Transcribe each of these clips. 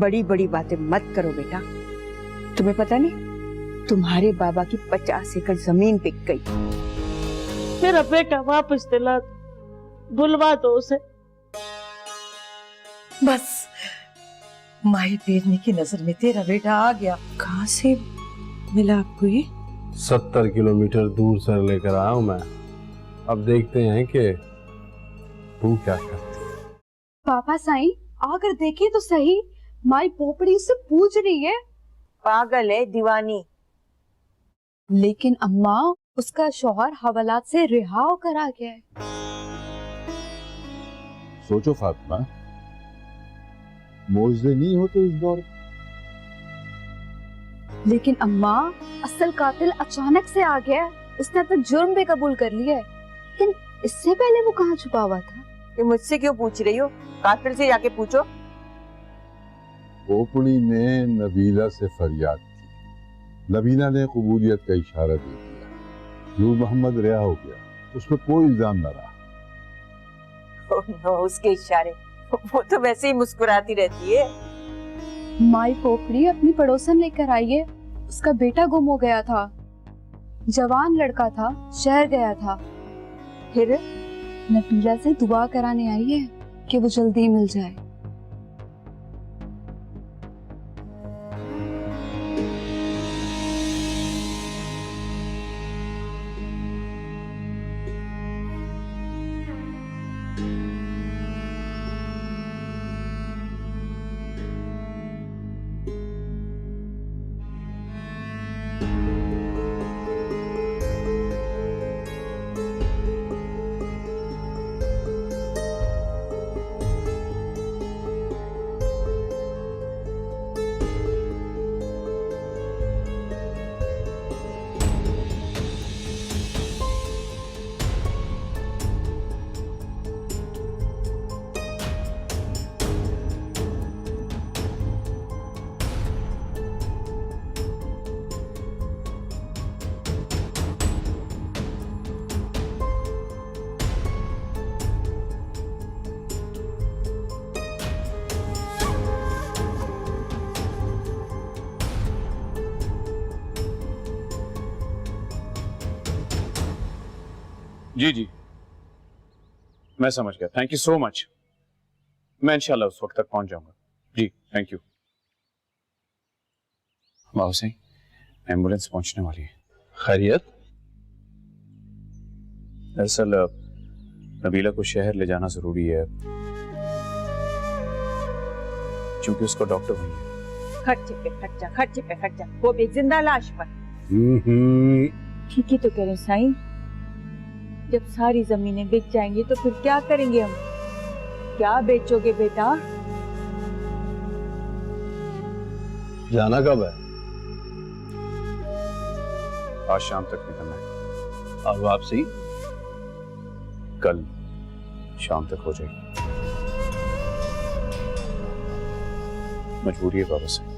बड़ी बड़ी बातें मत करो बेटा। तुम्हें पता नहीं, तुम्हारे बाबा की 50 एकड़ जमीन बिक गई। मेरा बेटा वापस दिला, बुलवा दो उसे। बस माही पेरनी की नजर में तेरा बेटा आ गया। कहाँ से मिला आपको ये? 70 किलोमीटर दूर से लेकर आया हूं मैं। अब देखते हैं कि तू क्या करती है। पापा साईं, आकर देखे तो सही, माई पोपड़ी से पूछ रही है। पागल है, दीवानी। लेकिन अम्मा, उसका शौहर हवालात से रिहा होकर आ गया है। सोचो फातिमा, मोजदे नहीं होते इस दौर। लेकिन अम्मा, असल कातिल अचानक से आ गया है। उसने तो जुर्म भी कबूल कर लिया है। लेकिन इससे पहले वो कहाँ छुपा हुआ था? ये मुझसे क्यों पूछ रही हो? कातिल से जाके पूछो। पोपड़ी ने नबीला से फरियाद की। नबीला ने कबूलियत का इशारा दे दिया। नूर मोहम्मद रिहा हो गया, उस पर कोई इल्जाम न रहा। नो, उसके इशारे, वो तो वैसे ही मुस्कुराती रहती है। माई पोपड़ी अपनी पड़ोसन लेकर आई है। उसका बेटा गुम हो गया था, जवान लड़का था, शहर गया था। फिर नबीला से दुआ कराने आई है कि वो जल्दी मिल जाए। जी जी, मैं समझ गया। Thank you so much. मैं इंशाल्लाह उस वक्त तक पहुंच जाऊंगा। जी thank you. Babu Singh, ambulance पहुंचने वाली है। खैरियत? दरअसल नबीला को शहर ले जाना जरूरी है, क्योंकि उसको डॉक्टर वही है। खर्चे पे खर्चा, खर्चे पे खर्चा, वो भी जिंदा लाश पर। ठीक ही तो कह रहे साईं, जब सारी जमीनें बिक जाएंगी तो फिर क्या करेंगे हम? क्या बेचोगे बेटा? जाना कब है? आज शाम तक निकलना है। और वापसी? कल शाम तक हो जाएगी। मजबूरी है बाबा से।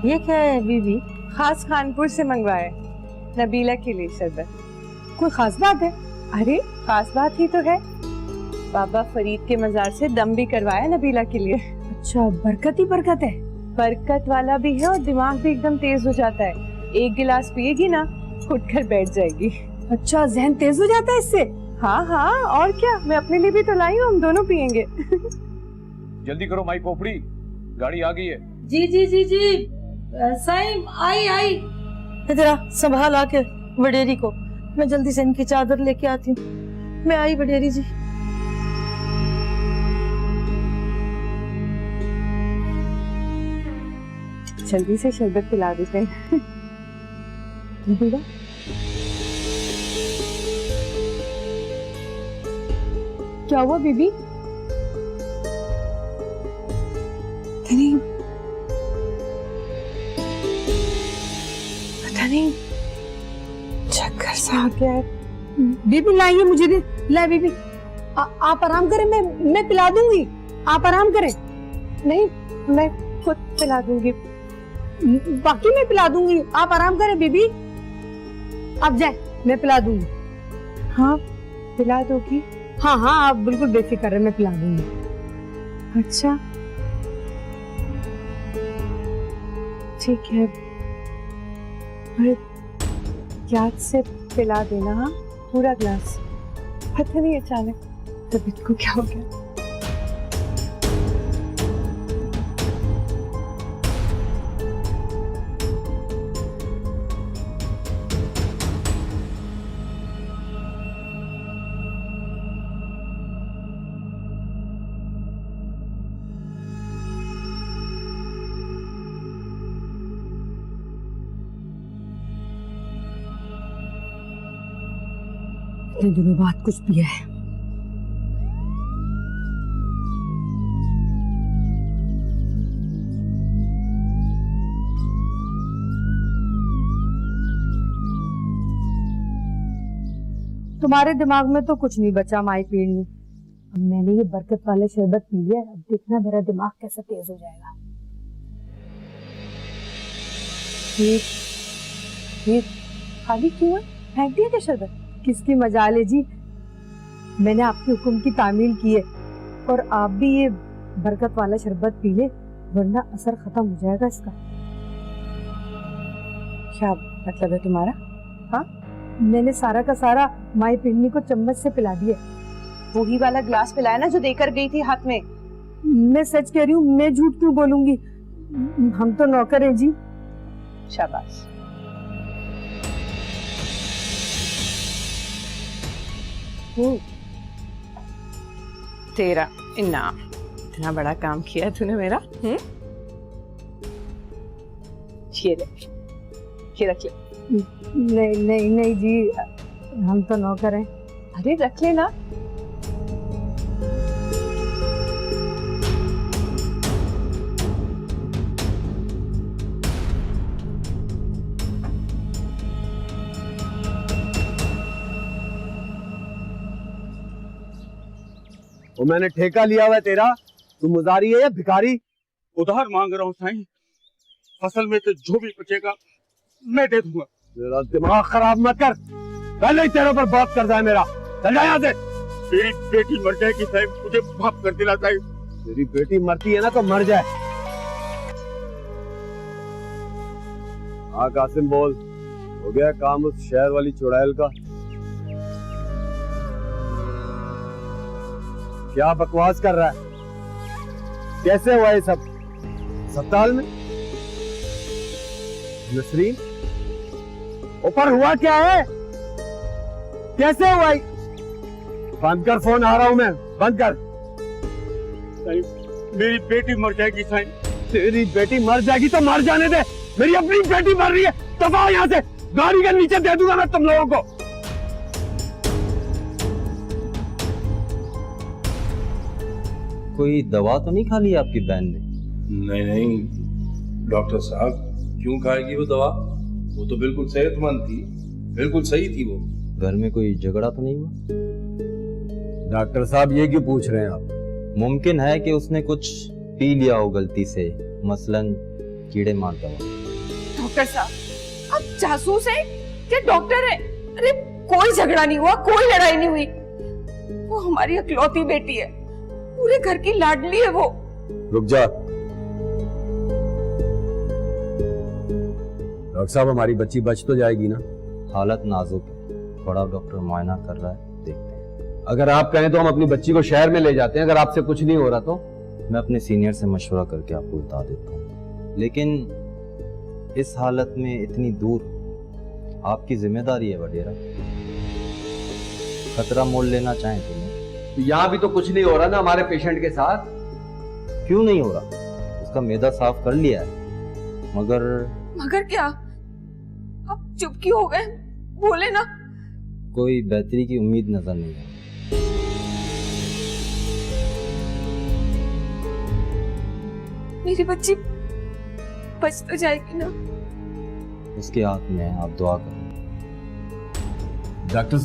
ये क्या है बीबी? खास खानपुर से मंगवाया है, नबीला के लिए शरबत। कोई खास बात है? अरे खास बात ही तो है, बाबा फरीद के मजार से दम भी करवाया नबीला के लिए। अच्छा, बरकत ही बरकत है। बरकत वाला भी है और दिमाग भी एकदम तेज हो जाता है। एक गिलास पिएगी ना, उठकर बैठ जाएगी। अच्छा, जहन तेज हो जाता है इससे? हाँ हाँ, और क्या, मैं अपने लिए भी तो लाई हूँ, हम दोनों पियेंगे। जल्दी करो माई पोपड़ी, गाड़ी आ गई है। जी जी जी जी, साईं आई आई। जरा संभाल आके वडेरी को, मैं जल्दी से इनकी चादर लेके आती हूँ। मैं आई वडेरी जी। जल्दी से शरबत पिला देते हैं। क्या हुआ बीबी? नहीं चक्कर सा आ गया है। बीबी लाइए मुझे दे। ला बीबी, आप आराम करें, मैं पिला दूंगी, आप आराम करें। नहीं, मैं खुद पिला दूंगी। बाकी मैं पिला दूंगी, आप आराम करें बीबी। आप जाए, मैं पिला दूंगी। हाँ, पिला दोगी? हाँ हाँ, आप बिल्कुल बेफिक्र रहे, मैं पिला दूंगी। अच्छा, ठीक है, याद से पिला देना। हाँ, पूरा ग्लास। पता नहीं अचानक तबीयत को क्या हो गया। इतने दिनों बाद कुछ पिया है। तुम्हारे दिमाग में तो कुछ नहीं बचा माई पीड़नी। अब मैंने ये बरकत वाले शरबत पी लिया, अब देखना मेरा दिमाग कैसा तेज हो जाएगा। ये खाली क्यों है? फेंक दिया क्या शरबत? किसकी मजाल है जी, मैंने आपके हुक्म की तामील की है। और आप भी ये बरकत वाला शरबत पी ले, वरना असर खत्म हो जाएगा इसका। क्या मतलब है तुम्हारा? हाँ, मैंने सारा का सारा माई पिन्नी को चम्मच से पिला दिया। वही वाला ग्लास पिलाया ना जो देकर गई थी हाथ में। मैं सच कह रही हूँ, मैं झूठ क्यों बोलूंगी? हम तो नौकर हैं जी। शाबाश। तेरा इनाम। इतना बड़ा काम किया तूने मेरा। ये ले, ये रख ले। नहीं नहीं नहीं जी, हम तो नौकर हैं। अरे रख लेना। वो मैंने ठेका लिया हुआ है तेरा, तू मुजारी है या भिखारी? उधार मांग रहा हूँ साईं, फसल में तो जो भी बचेगा मैं दे दूंगा। मेरा दिमाग खराब मत कर, पहले ही तेरे पर बात कर जाए मेरा। चल जा यहाँ से। मेरी बेटी मर जाएगी साईं, मुझे माफ कर देना साईं। तेरी बेटी मरती है ना तो मर जाए। हाँ कासिम बोल, हो गया काम उस शहर वाली चुड़ैल का? क्या बकवास कर रहा है? कैसे हुआ ये सब? अस्पताल में? नसरीन, ऊपर हुआ क्या है? कैसे हुआ? बंद कर फोन, आ रहा हूं मैं, बंद कर। साईं, मेरी बेटी मर जाएगी साईं। तेरी बेटी मर जाएगी तो मर जाने दे, मेरी अपनी बेटी मर रही है। दफा यहाँ से, गाड़ी के नीचे दे दूंगा मैं तुम लोगों को। कोई दवा तो नहीं खा ली आपकी बहन ने? नहीं नहीं डॉक्टर साहब, क्यों खाएगी वो दवा? वो तो बिल्कुल सेहतमंद थी, बिल्कुल सही थी वो। घर में कोई झगड़ा तो नहीं हुआ? डॉक्टर साहब ये क्यों पूछ रहे हैं आप? मुमकिन है कि उसने कुछ पी लिया हो गलती से, मसलन कीड़े मार दवा। डॉक्टर साहब, आप जासूस हैं क्या डॉक्टर है? अरे कोई झगड़ा नहीं हुआ, कोई लड़ाई नहीं हुई। वो हमारी इकलौती बेटी है, पूरे घर की लाडली है वो। रुक जा। डॉक्टर साहब, हमारी बच्ची बच तो जाएगी ना? हालत नाजुक है, बड़ा डॉक्टर मुआयना कर रहा है, देखते हैं। अगर आप कहें तो हम अपनी बच्ची को शहर में ले जाते हैं, अगर आपसे कुछ नहीं हो रहा तो। मैं अपने सीनियर से मशवरा करके आपको बता देता हूँ, लेकिन इस हालत में इतनी दूर आपकी जिम्मेदारी है वडेरा। खतरा मोल लेना चाहें तो नहीं। यहाँ भी तो कुछ नहीं हो रहा ना हमारे पेशेंट के साथ? क्यों नहीं हो रहा? उसका मैदा साफ कर लिया है, मगर क्या? आप चुप क्यों हो गए? बोले ना। कोई बेहतरी की उम्मीद नजर नहीं है। मेरी बच्ची बच तो जाएगी ना? उसके हाथ में है, आप दुआ करें। डॉक्टर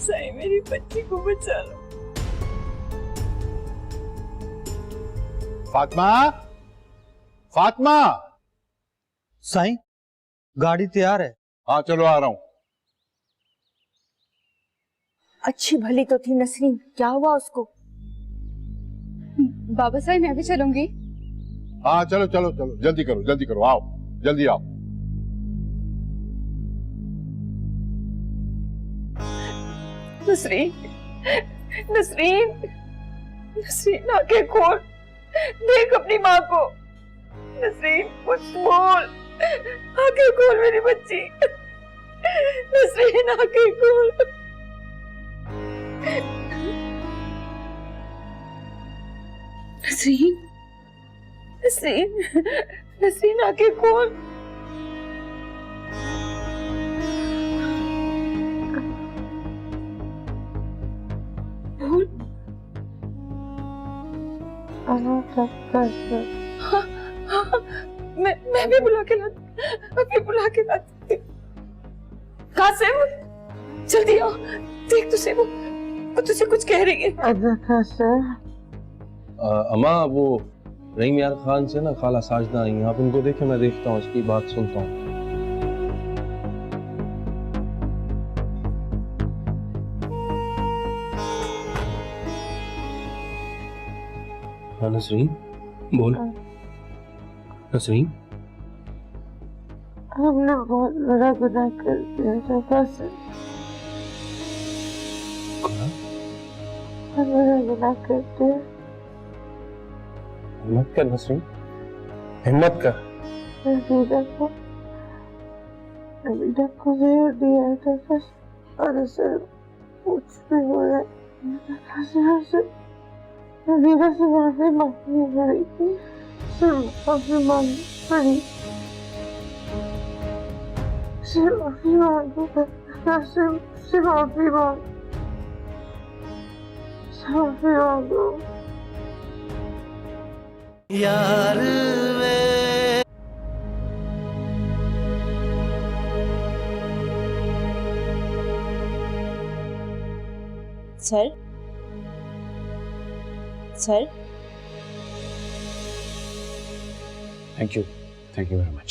सही मेरी बच्ची को बचा लो। फातिमा, फातिमा। साईं, गाड़ी तैयार है। हाँ चलो आ रहा हूँ। अच्छी भली तो थी नसरीन, क्या हुआ उसको? बाबा साहब मैं भी चलूंगी। हाँ चलो चलो चलो, जल्दी करो, आओ जल्दी आओ। नसरीन, नसरीन, नसरीन आंखें खोल, देख अपनी माँ को। नसरीन कुछ बोल, आंखें खोल मेरी बच्ची। नसरीन आंखें खोल। नसरीन, नसरीन, नसरीन आंखें खोल। बोल। हाँ, हाँ, मैं भी बुला के लाती। कासिम, जल्दी आओ, देख तुझे वो तुझे कुछ कह रही है। अम्मा वो रहीम यार खान से ना खाला साजदा आई हैं, आप उनको देखें, मैं देखता हूँ, इसकी बात सुनता हूँ। हाँ नसरीन, बोल। नसरीन, हमने बहुत बड़ा गुनाह कर दिया था कासिम। बड़ा गुनाह कर दिया। हिम्मत कर नसरीन, हिम्मत कर। नबीला को जहर दिया था बस, और उसे कुछ भी हो रहा है। नबीला से माफी मांगनी पड़ेगी, माफी मांगनी पड़ेगी, माफी मांगो, माफी मांगो यार sir, sir, thank you very much.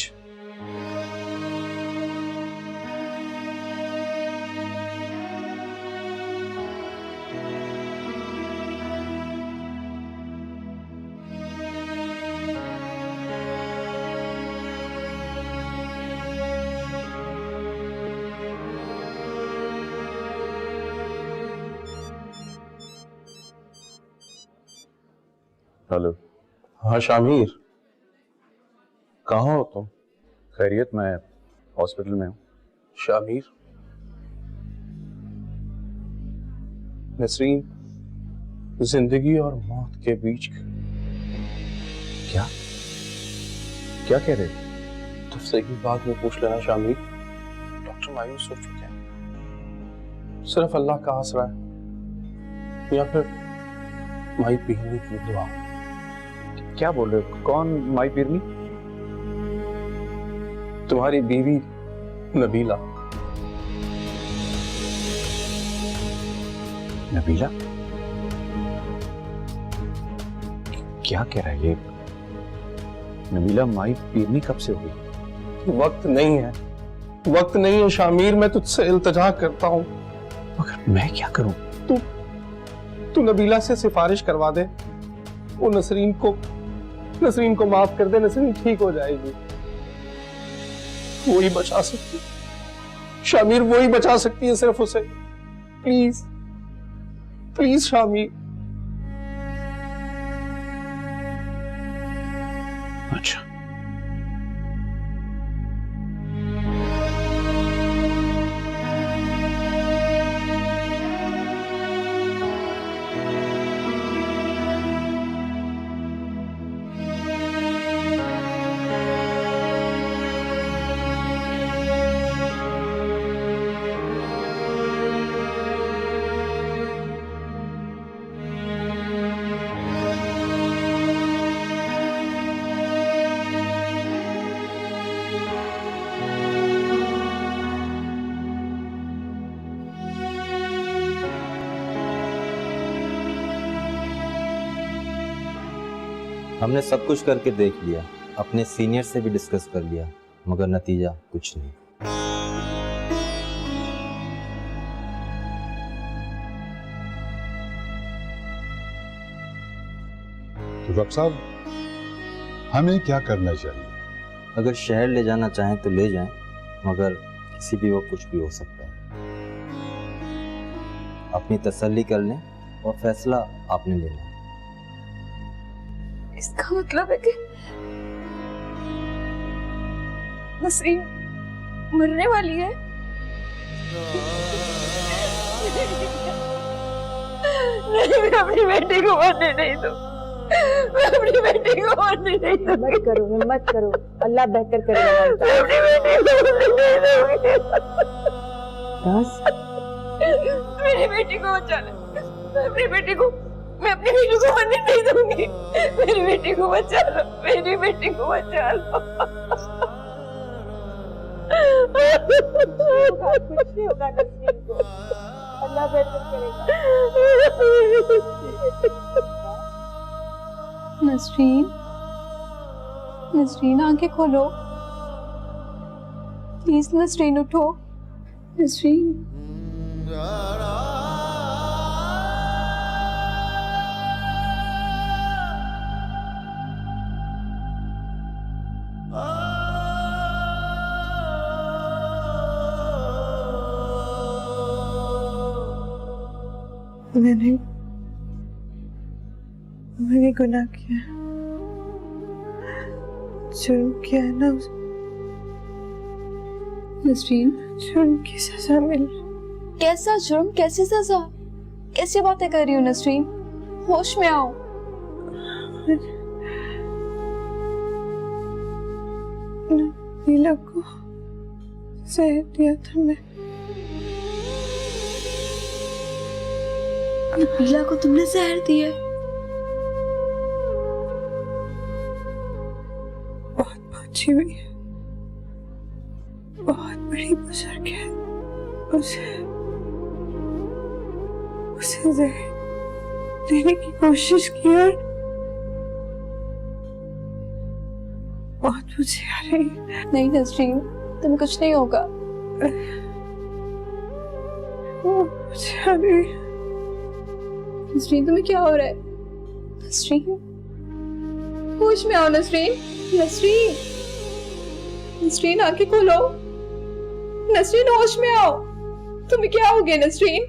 Hello. हाँ शामिर, कहाँ हो तुम? खैरियत, मैं हॉस्पिटल में हूँ। शामिर, नसरीन जिंदगी और मौत के बीच। क्या कह रहे हो? तुझसे ही बात में पूछ लेना शामिर, डॉक्टर मायूस हो चुके हैं, सिर्फ अल्लाह का आसरा है या फिर माई पीरनी की दुआ। क्या बोल रहे हो? कौन माई पीरनी? तुम्हारी बीवी नबीला। नबीला? क्या कह रहा है ये? नबीला माई पीरनी कब से हो गई? वक्त नहीं है शामिर, मैं तुझसे इल्तिजा करता हूँ। मगर मैं क्या करूं? तू नबीला से सिफारिश करवा दे, वो नसरीन को माफ कर दे, नसरीन ठीक हो जाएगी। वो ही बचा सकती है शामिर, वो ही बचा सकती है सिर्फ उसे। Please please Shamir. अच्छा, हमने सब कुछ करके देख लिया, अपने सीनियर से भी डिस्कस कर लिया, मगर नतीजा कुछ नहीं। तो डॉक्टर साहब, हमें क्या करना चाहिए? अगर शहर ले जाना चाहें तो ले जाएं, मगर किसी भी वक्त कुछ भी हो सकता है। अपनी तसल्ली कर लें और फैसला आपने लेना है। इसका मतलब है कि नसरीन मरने वाली है? नहीं, मैं अपनी बेटी को मरने नहीं दूँ। मैं अपनी बेटी को मरने नहीं दूँ। मत करो, हिम्मत करो, अल्लाह बेहतर करेगा। मैं अपनी बेटी को मरने नहीं दूँगी। मेरी बेटी को बचा ले। मैं अपनी बेटी को मरने नहीं दूंगी। मेरी बेटी को बचा लो, मेरी बेटी को बचा लो। कुछ नहीं होगा नसरीन को, अल्लाह बेहतर करेगा। नसरीन, नसरीन आंखें खोलो प्लीज। नसरीन उठो। नसरीन मैंने गुनाह किया, जुर्म किया है ना। नसरीन, जुर्म की सजा मिल। कैसा जुर्म, कैसी सजा, कैसी बातें कर रही हो नसरीन? होश में आओ। नीला को जहर दिया था मैं। नबीला को तुमने जहर दिया? बहुत पहुंची हुई है, बहुत बड़ी बुजुर्ग है। उसे जहर देने की कोशिश की और बहुत मुझे आ रही है। नहीं नसरीन, तुम्हें कुछ नहीं होगा। मुझे आ रही है। नसरीन तुम्हें क्या हो रहा है? नसरीन होश में आओ। नसरीन, नसरीन, नसरीन आंखें खोलो। नसरीन होश में आओ। तुम्हें क्या हो गया नसरीन?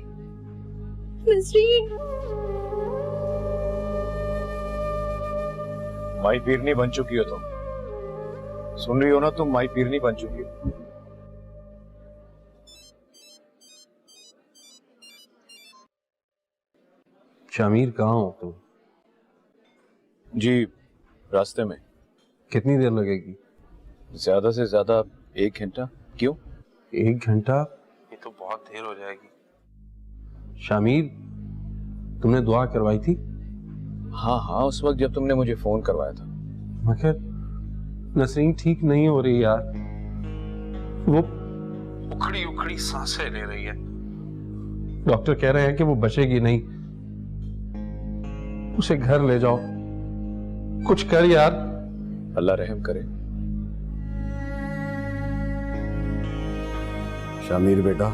नसरीन माई पीरनी बन चुकी हो तुम। सुन रही हो ना, तुम माई पीरनी बन चुकी हो। शामिर, कहाँ हो तुम? जी रास्ते में। कितनी देर लगेगी? ज्यादा से ज्यादा 1 घंटा। क्यों? 1 घंटा? ये तो बहुत देर हो जाएगी। शामिर, तुमने दुआ करवाई थी? हाँ हाँ, उस वक्त जब तुमने मुझे फोन करवाया था। मगर नसरीन ठीक नहीं हो रही यार, वो उखड़ी उखड़ी सांसें ले रही है। डॉक्टर कह रहे हैं कि वो बचेगी नहीं। उसे घर ले जाओ, कुछ कर यार। अल्लाह रहम करे। शामिर बेटा,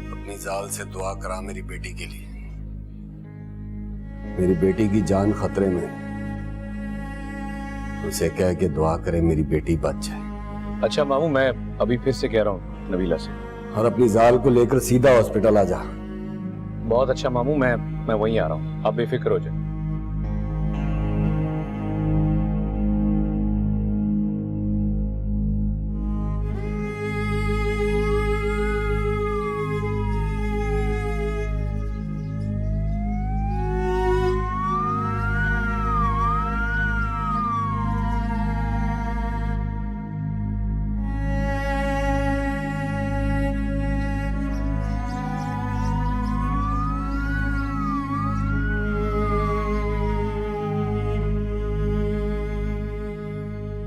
अपनी जाल से दुआ करा मेरी बेटी के लिए। मेरी बेटी की जान खतरे में, उसे कह के दुआ करे मेरी बेटी बच जाए। अच्छा मामू, मैं अभी फिर से कह रहा हूँ नबीला से। और अपनी जाल को लेकर सीधा हॉस्पिटल आ जा। बहुत अच्छा मामू, मैं वहीं आ रहा हूँ, आप बेफिक्र हो जाए।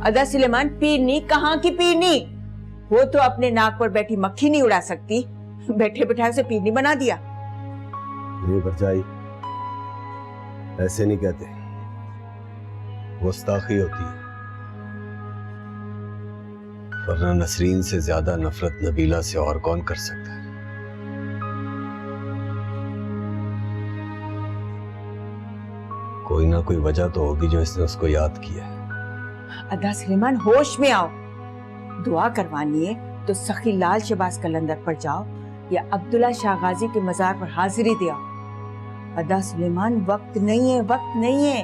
अदा सुलेमान, पीरनी कहाँ की पीरनी? वो तो अपने नाक पर बैठी मक्खी नहीं उड़ा सकती, बैठे बैठाए उसे पीरनी बना दिया। नहीं भरजाई, ऐसे नहीं कहते। गुस्ताखी होती है, वरना नसरीन से ज्यादा नफरत नबीला से और कौन कर सकता है। कोई ना कोई वजह तो होगी जो इसने उसको याद किया है। अदा सुलेमान, होश में आओ। दुआ करवानी है तो सखी लाल शहबाज कलंदर पर जाओ या अब्दुल्ला शाह गाजी के मजार पर हाजिरी दे आओ। अदा सुलेमान, वक्त नहीं है, वक्त नहीं है।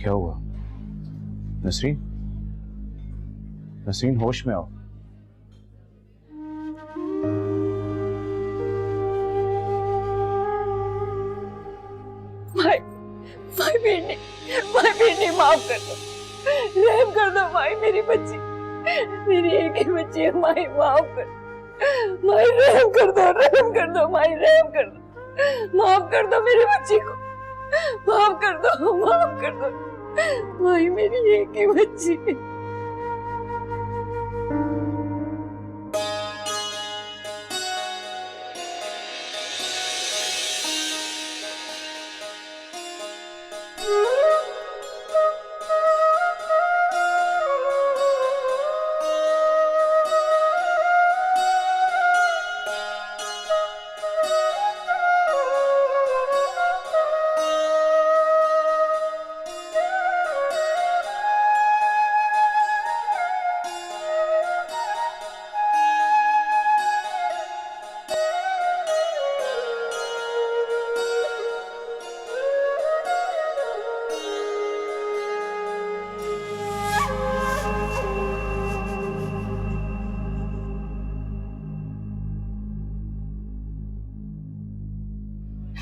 क्या हुआ? नसरीन, नसरीन होश में आओ। माई बेटी माफ कर दो, रहम कर दो माई, मेरी बच्ची, मेरी एक ही बच्ची है माई, माफ कर, माई रहम कर दो, रहम कर दो माई, रहम कर दो, माफ कर दो मेरी बच्ची को, माफ कर दो, माफ कर दो माई, मेरी एक ही बच्ची है।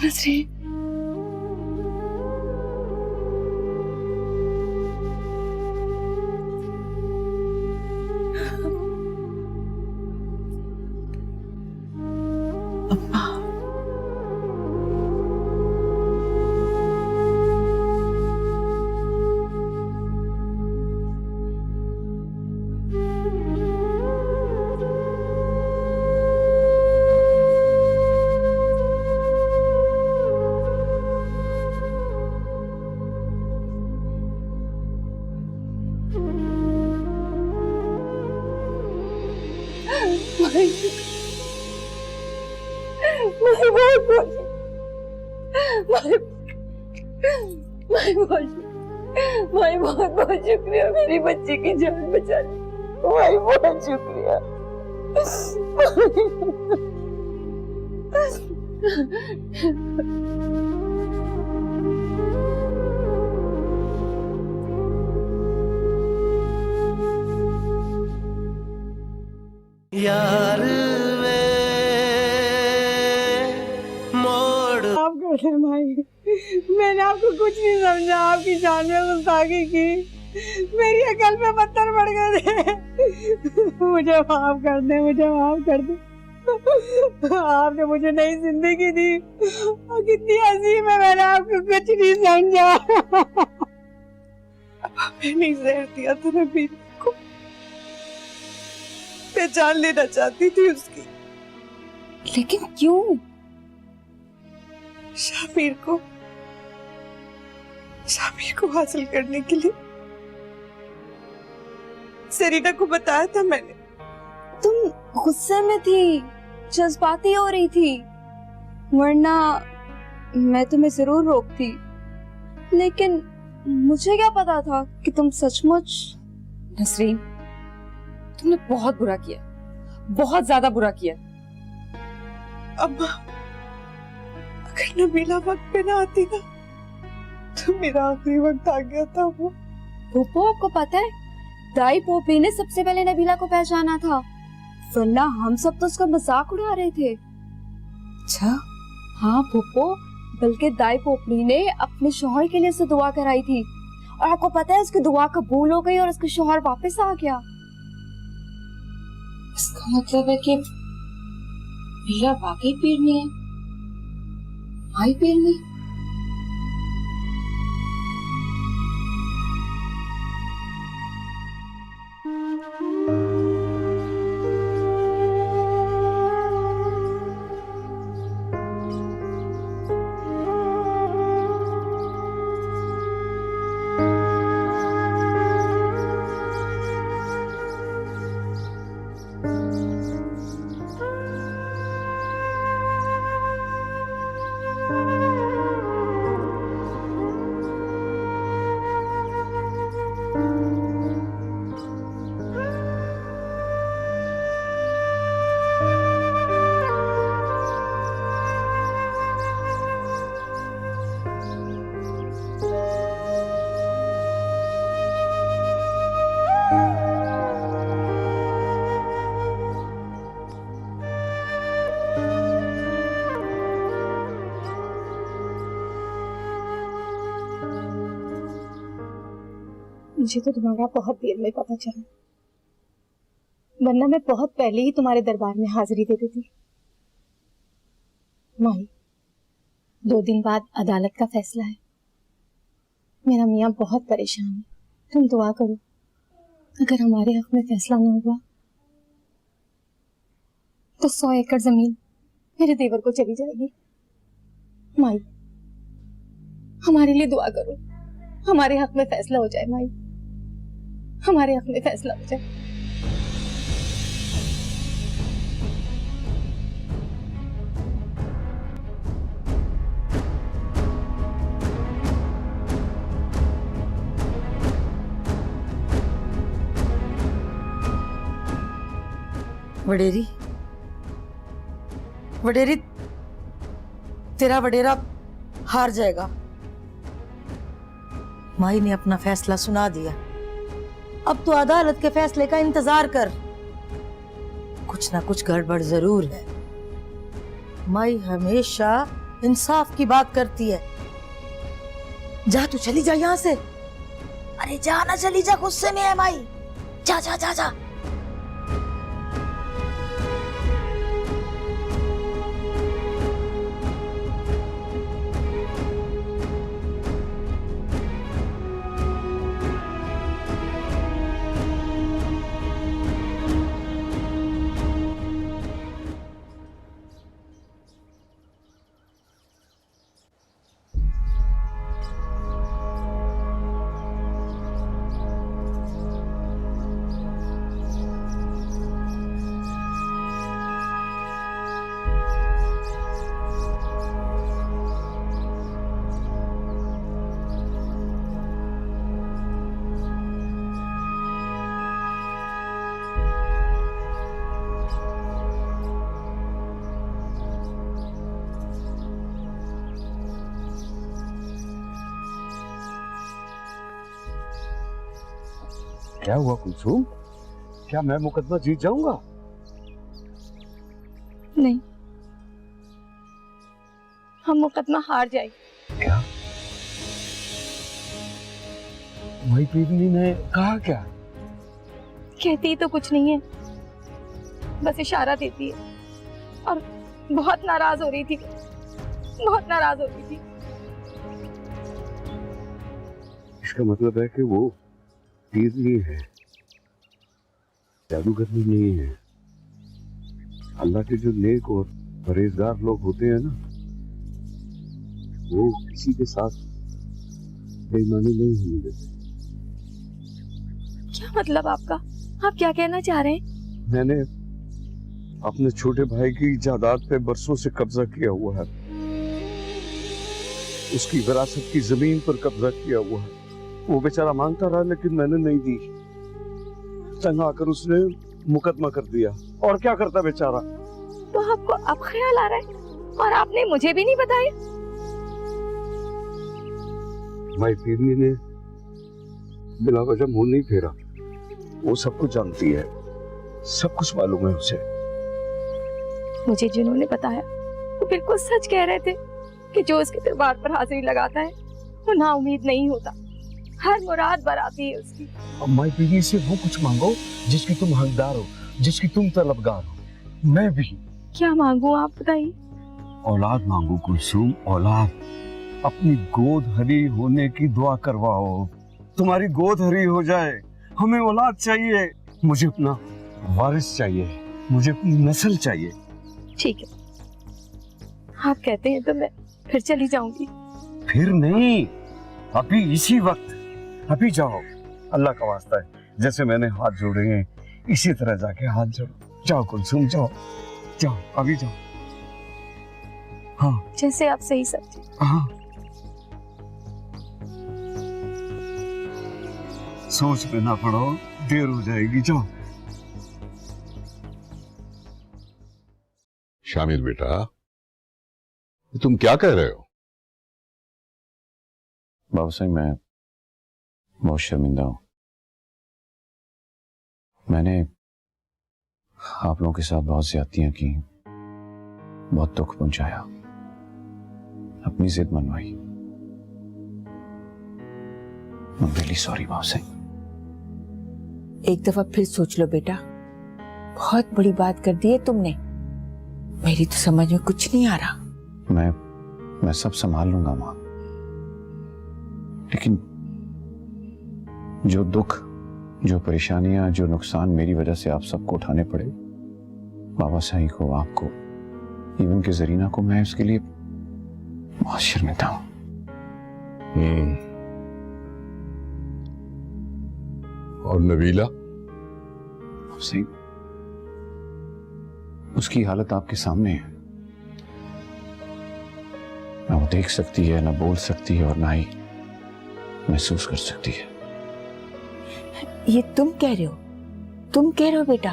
नसरीन, माई बहुत बहुत शुक्रिया, मेरी बच्ची की जान बचा ली माई, बहुत शुक्रिया। यार वे मोड़ माफ कर दे माई, मैंने आपको कुछ नहीं समझा, आपकी जान में गुस्ताखी की, मेरी अकल में पत्थर पड़ गए थे, मुझे माफ कर दे, मुझे माफ कर दे। आपने मुझे नई जिंदगी दी और कितनी अजीम है, मैंने आपको कुछ नहीं समझा। मैंने जहर दिया था नबील को, पहचान लेना चाहती थी उसकी, लेकिन क्यों? शामिर को हासिल करने के लिए। सरीना को बताया था मैंने। तुम गुस्से में थी, जज्बाती हो रही थी, वरना मैं तुम्हें जरूर रोकती, लेकिन मुझे क्या पता था कि तुम सचमुच। नसरीन, तुमने बहुत बुरा किया, बहुत ज्यादा बुरा किया। अम्मा, अगर नबीला वक्त पे ना आती ना तो मेरा आखिरी वक्त आ गया था। वो फूफो, आपको पता है दाई पोपली ने सबसे पहले नबीला को पहचाना था, वरना हम सब तो उसका मजाक उड़ा रहे थे। अच्छा? हाँ फूफो, बल्कि दाई पोपली ने अपने शौहर के लिए उससे दुआ कराई थी, और आपको पता है उसकी दुआ कबूल हो गई और उसका शौहर वापस आ गया। इसका मतलब है कि मीरा वाकई पीरनी है, माई पीरनी। मुझे तो तुम्हारा बहुत देर में पता चला, वरना मैं बहुत पहले ही तुम्हारे दरबार में हाजिरी दे देती। माई, 2 दिन बाद अदालत का फैसला है। मेरा मियाँ बहुत परेशान है, तुम दुआ करो। अगर हमारे हक में फैसला ना हुआ तो 100 एकड़ जमीन मेरे देवर को चली जाएगी। माई, हमारे लिए दुआ करो, हमारे हक में फैसला हो जाए। माई, हमारे हक में फैसला हो जाए। वडेरी, वडेरी, तेरा वडेरा हार जाएगा। माई ने अपना फैसला सुना दिया, अब तो अदालत के फैसले का इंतजार कर। कुछ ना कुछ गड़बड़ जरूर है। माई हमेशा इंसाफ की बात करती है। जा तू, चली जा यहाँ से। अरे जा ना, चली जा, गुस्से में है माई। जा जा जा जा। क्या हुआ कुलसुम? क्या मैं मुकदमा जीत जाऊंगा? नहीं, हम मुकदमा हार जाएंगे। क्या? भाई पीवनी ने कहा क्या? कहती तो कुछ नहीं है, बस इशारा देती है। और बहुत नाराज हो रही थी, बहुत नाराज हो रही थी। इसका मतलब है कि वो पीवनी है, जादूगरनी नहीं है। अल्लाह के जो नेक और परहेजगार लोग होते हैं ना, वो किसी के साथ बेईमानी नहीं होने देते। क्या मतलब आपका? आप क्या कहना चाह रहे हैं? मैंने अपने छोटे भाई की जायदाद पे बरसों से कब्जा किया हुआ है, उसकी विरासत की जमीन पर कब्जा किया हुआ है। वो बेचारा मांगता रहा लेकिन मैंने नहीं दी। तंग आकर उसने मुकदमा कर दिया। और क्या करता बेचारा। तो आपको अब ख्याल आ रहा है और आपने मुझे भी नहीं बताया? भाई पीरनी ने बिला वजह मुंह नहीं फेरा। वो सब कुछ जानती है, सब कुछ मालूम है उसे। मुझे जिन्होंने बताया वो बिल्कुल सच कह रहे थे कि जो उसके दरबार पर हाजिरी लगाता है वो ना उम्मीद नहीं होता, हर मुराद बराती है उसकी। अब माई पीरनी से वो कुछ मांगो जिसकी तुम हकदार हो, जिसकी तुम तलबगार हो। मैं भी। क्या मांगू आप बताइए? औलाद मांगो कुलसुम, औलाद। अपनी गोद हरी होने की दुआ करवाओ। तुम्हारी गोद हरी हो जाए हमें औलाद चाहिए, मुझे अपना वारिस चाहिए, मुझे अपनी नस्ल चाहिए। ठीक है, आप कहते हैं तो मैं फिर चली जाऊंगी। फिर नहीं, अभी इसी वक्त, अभी जाओ। अल्लाह का वास्ता है, जैसे मैंने हाथ जोड़े हैं इसी तरह जाके हाथ जोड़ो। जाओ कुलसुम, जाओ जाओ, अभी जाओ। हाँ जैसे आप सही समझे। हाँ, सोच में ना पड़ो, देर हो जाएगी। जाओ। शामिर बेटा, तुम क्या कह रहे हो? बाबा साहब, मैं बहुत शर्मिंदा हूं। मैंने आप लोगों के साथ बहुत ज्यादतियां की, बहुत दुख पहुंचाया, अपनी जिद मनवाई। I'm really sorry बाबा साहब। एक दफा फिर सोच लो बेटा, बहुत बड़ी बात कर दी है तुमने। मेरी तो समझ में कुछ नहीं आ रहा। मैं सब संभाल लूंगा माँ, लेकिन जो दुख, जो परेशानियां, जो नुकसान मेरी वजह से आप सबको उठाने पड़े, बाबा साईं को, आपको, इवन के जरीना को, मैं उसके लिए बहुत शर्मिंदा हूं। और नबीला? सही, उसकी हालत आपके सामने है। ना वो देख सकती है, ना बोल सकती है, और ना ही महसूस कर सकती है। ये तुम कह रहे हो? तुम कह रहे हो बेटा?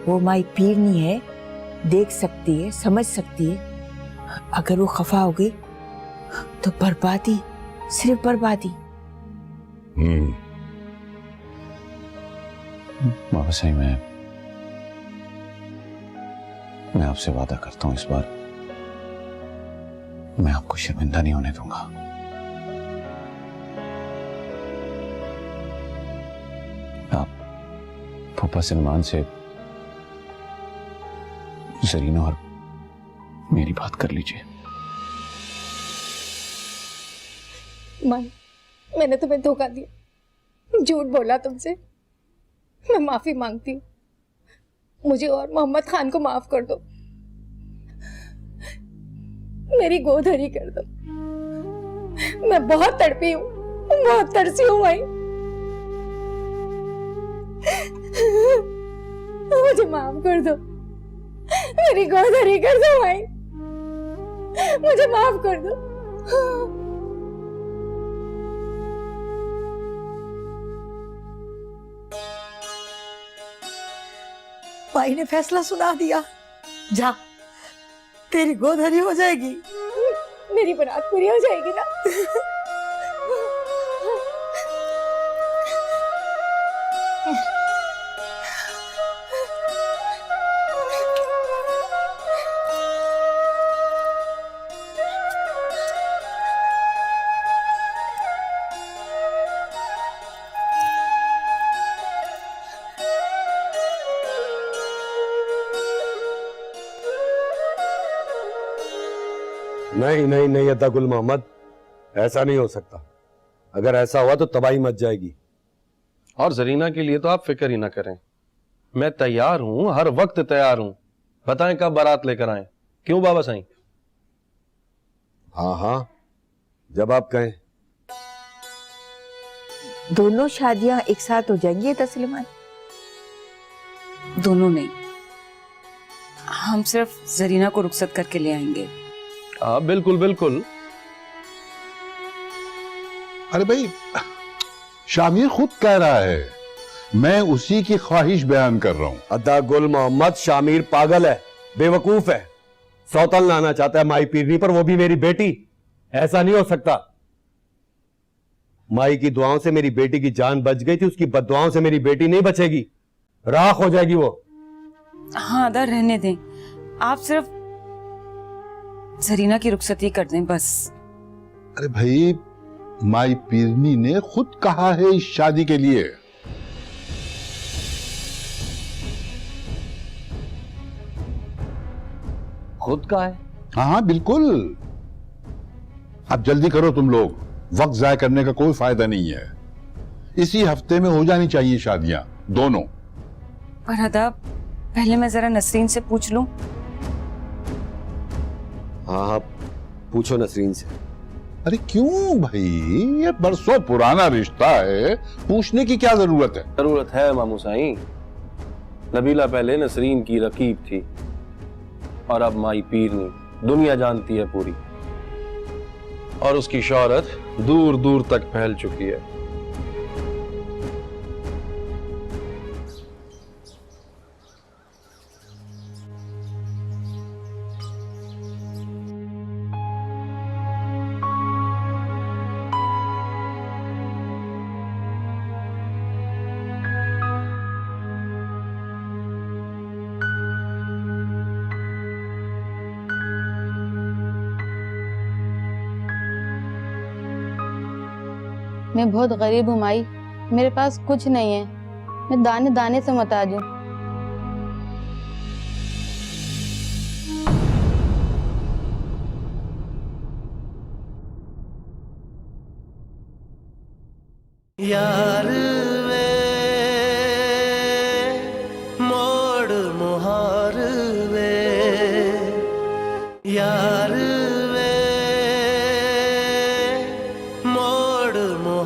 वो माई पीरनी है, देख सकती है, समझ सकती है। अगर वो खफा हो गई तो बर्बादी, सिर्फ बर्बादी। बाबा साईं, मैं आपसे वादा करता हूं, इस बार मैं आपको शर्मिंदा नहीं होने दूंगा। आप फूफा सलमान से जरीना और मेरी बात कर लीजिए। माँ, मैंने तुम्हें धोखा दिया, झूठ बोला तुमसे। मैं माफी मांगती हूँ, मुझे और मोहम्मद खान को माफ कर दो, मेरी गोद हरी कर दो। मैं बहुत तड़पी हूँ, बहुत तरसी हूँ भाई, मुझे माफ कर दो, मेरी गोद हरी कर दो भाई, मुझे माफ कर दो। भाई ने फैसला सुना दिया, जा, तेरी गोद हरी हो जाएगी। मेरी बारात पूरी हो जाएगी ना? नहीं नहीं नहीं अता गुल मोहम्मद, ऐसा नहीं हो सकता। अगर ऐसा हुआ तो तबाही मच जाएगी। और जरीना के लिए तो आप फिक्र ही ना करें, मैं तैयार हूं, हर वक्त तैयार हूं। बताएं कब बारात लेकर आए? क्यों बाबा साईं? हाँ हाँ, जब आप कहें। दोनों शादियां एक साथ हो जाएंगी तस्लीमान? दोनों नहीं, हम सिर्फ जरीना को रुखसत करके ले आएंगे। हाँ बिल्कुल बिल्कुल। अरे भाई, शामिर खुद कह रहा है, मैं उसी की ख्वाहिश बयान कर रहा हूं। अदा गुल मोहम्मद, शामिर पागल है, बेवकूफ है, सौतन लाना चाहता है माई पीरनी पर, वो भी मेरी बेटी। ऐसा नहीं हो सकता। माई की दुआओं से मेरी बेटी की जान बच गई थी, उसकी बददुआओं से मेरी बेटी नहीं बचेगी, राख हो जाएगी वो। हाँ अदा, रहने दें, आप सिर्फ जरीना की रुखसती कर दें बस। अरे भाई, माई पीरनी ने खुद कहा है इस शादी के लिए। खुद का है? हाँ बिल्कुल। अब जल्दी करो तुम लोग, वक्त जाया करने का कोई फायदा नहीं है। इसी हफ्ते में हो जानी चाहिए शादियां दोनों। पर अदा पहले मैं जरा नसरीन से पूछ लूं। हाँ हाँ, पूछो नसरीन से। अरे क्यों भाई, ये बरसों पुराना रिश्ता है, पूछने की क्या जरूरत है? जरूरत है मामू साईं। नबीला पहले नसरीन की रकीब थी और अब माई पीरनी, दुनिया जानती है पूरी, और उसकी शोहरत दूर दूर तक फैल चुकी है। मैं बहुत गरीब हूँ माई, मेरे पास कुछ नहीं है, मैं दाने दाने से मोहताज हूँ। या